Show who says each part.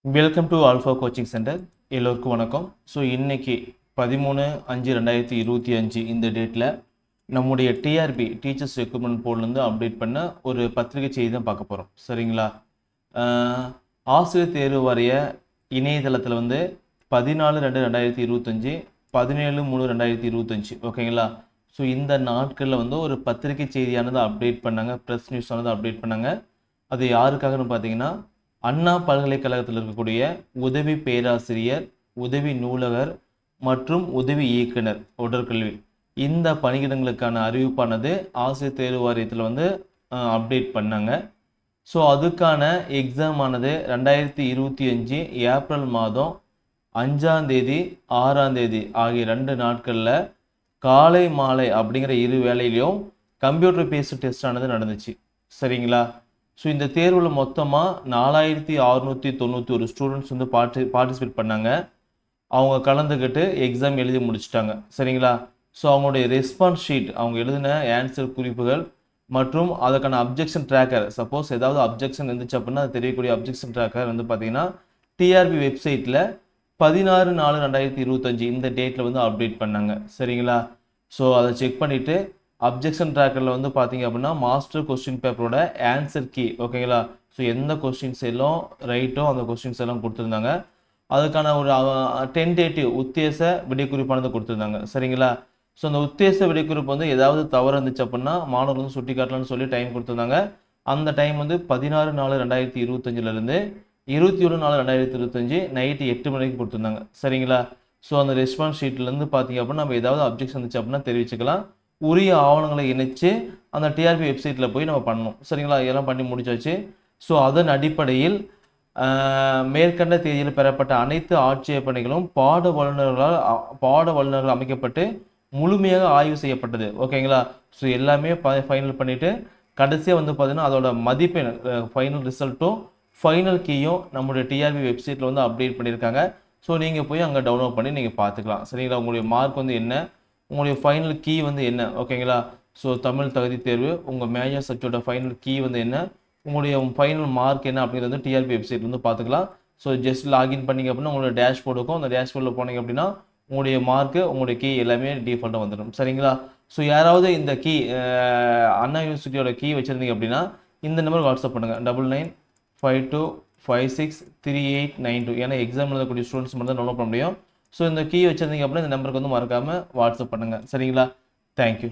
Speaker 1: Welcome to alpha coaching centre. எல்லோருக்கும் வணக்கம். So இன்றைக்கி 13/5/2025 இந்த டேட்டில் நம்முடைய டிஆர்பி டீச்சர்ஸ் ரெக்ரூட்மெண்ட் போர்ட்லேருந்து அப்டேட் பண்ண ஒரு பத்திரிகை செய்தி தான் பார்க்க போகிறோம். சரிங்களா? ஆசிரியர் தேர்வு வாரிய இணையதளத்தில் 14/2/2025 17/3/2025 ஓகேங்களா? ஸோ இந்த நாட்களில் ஒரு பத்திரிகை செய்தியானது அப்டேட் பண்ணாங்க, ப்ரெஸ் நியூஸ் ஆனது அப்டேட் பண்ணாங்க. அது யாருக்காகன்னு பார்த்தீங்கன்னா, அண்ணா பல்கலைக்கழகத்தில் இருக்கக்கூடிய உதவி பேராசிரியர், உதவி நூலகர் மற்றும் உதவி இயக்குனர் உடற்கல்வி இந்த பணியிடங்களுக்கான அறிவிப்பானது ஆசிரியர் தேர்வு வாரியத்தில் அப்டேட் பண்ணாங்க. ஸோ அதுக்கான எக்ஸாம் ஆனது 2025 ஏப்ரல் மாதம் 5ஆம் தேதி 6ஆம் தேதி ஆகிய 2 நாட்களில் காலை மாலை அப்படிங்கிற இரு வேளையிலையும் கம்ப்யூட்டர் பேஸ்டு டெஸ்ட் ஆனது நடந்துச்சு. சரிங்களா? ஸோ இந்த தேர்வில் மொத்தமாக 4691 ஸ்டூடெண்ட்ஸ் பார்ட்டிசிபேட் பண்ணாங்க. அவங்க கலந்துக்கிட்டு எக்ஸாம் எழுதி முடிச்சிட்டாங்க. சரிங்களா? ஸோ அவங்களுடைய ரெஸ்பான்ஸ் ஷீட், அவங்க எழுதின ஆன்சர் குறிப்புகள் மற்றும் அதுக்கான அப்ஜெக்ஷன் ட்ராக்கர், சப்போஸ் ஏதாவது அப்ஜெக்ஷன் இருந்துச்சு அப்படின்னா அது தெரியக்கூடிய அப்ஜெக்ஷன் ட்ராக்கர் பார்த்தீங்கன்னா டிஆர்பி வெப்சைட்டில் 16/4/2025 இந்த டேட்டில் அப்டேட் பண்ணாங்க. சரிங்களா? ஸோ அதை செக் பண்ணிவிட்டு அப்ஜெக்ஷன் ட்ராக்கரில் பார்த்தீங்க அப்படின்னா மாஸ்டர் கொஸ்டின் பேப்பரோட ஆன்சர் கீ ஓகேங்களா? ஸோ எந்த கொஸ்டின்ஸ் எல்லாம் ரைட்டோ அந்த கொஸ்டின்ஸ் எல்லாம் கொடுத்துருந்தாங்க. அதுக்கான ஒரு டென்டேட்டிவ் உத்தேச விடைக்குறிப்பானது கொடுத்துருந்தாங்க. சரிங்களா? ஸோ அந்த உத்தேச விடைக்குறிப்பு ஏதாவது தவறு இருந்துச்சு அப்படின்னா மாணவர்கள் சுட்டி காட்டலாம்னு சொல்லி டைம் கொடுத்துருந்தாங்க. அந்த டைம் 16/4/2025 21/4/2025 நைட்டு 8 மணிக்கு கொடுத்துருந்தாங்க. சரிங்களா? ஸோ அந்த ரெஸ்பான்ஸ் ஷீட்லேருந்து பார்த்தீங்க அப்படின்னா நம்ம ஏதாவது அப்ஜெக்ஷன் இருந்துச்சு அப்படின்னா தெரிவிச்சுக்கலாம். உரிய ஆவணங்களை இணைச்சு அந்த டிஆர்பி வெப்சைட்டில் போய் நம்ம பண்ணணும். சரிங்களா? இதெல்லாம் பண்ணி முடிச்சாச்சு. ஸோ அதன் அடிப்படையில் மேற்கண்ட தேதியில் பெறப்பட்ட அனைத்து ஆட்சேபனைகளும் பாட வல்லுநர்கள் அமைக்கப்பட்டு முழுமையாக ஆய்வு செய்யப்பட்டது. ஓகேங்களா? ஸோ எல்லாமே ஃபைனல் பண்ணிவிட்டு கடைசியாக பார்த்தீங்கன்னா அதோட மதிப்பெண் ஃபைனல் ரிசல்ட்டும் ஃபைனல் கீயும் நம்முடைய டிஆர்பி வெப்சைட்டில் அப்டேட் பண்ணியிருக்காங்க. ஸோ நீங்கள் போய் அங்கே டவுன்லோட் பண்ணி நீங்கள் பார்த்துக்கலாம். சரிங்களா? உங்களுடைய மார்க் என்ன, உங்களுடைய ஃபைனல் கீ என்ன, ஓகேங்களா? ஸோ தமிழ் தகுதி தேர்வு உங்கள் மேஜர் சப்ஜெக்டோட ஃபைனல் கீ என்ன, உங்களுடைய ஃபைனல் மார்க் என்ன அப்படிங்கிறது டிஆர்பி வெப்சைட் பார்த்துக்கலாம். ஸோ ஜஸ்ட் லாகின் பண்ணிங்க அப்படின்னா உங்களுடைய டேஷ்போர்டு இருக்கும். அந்த டேஷ்போர்டில் போனீங்க அப்படின்னா உங்களுடைய மார்க்கு, உங்களுடைய கீ எல்லாமே டிஃபால்ட்டாக வந்துடும். சரிங்களா? ஸோ யாராவது இந்த கீ அண்ணா யூனிவர்சிட்டியோட கீ வச்சுருந்தீங்க அப்படின்னா இந்த நம்பருக்கு வாட்ஸ்அப் பண்ணுங்கள் 9952563892. ஏன்னா எக்ஸாம் எழுதக்கூடிய ஸ்டூடெண்ட்ஸ் மட்டும் தான் டவுன்லோட் பண்ண முடியும். ஸோ இந்த கீ வச்சுருந்தீங்க அப்படின்னா இந்த நம்பருக்கு மறக்காமல் வாட்ஸ்அப் பண்ணுங்கள். சரிங்களா? தேங்க்யூ.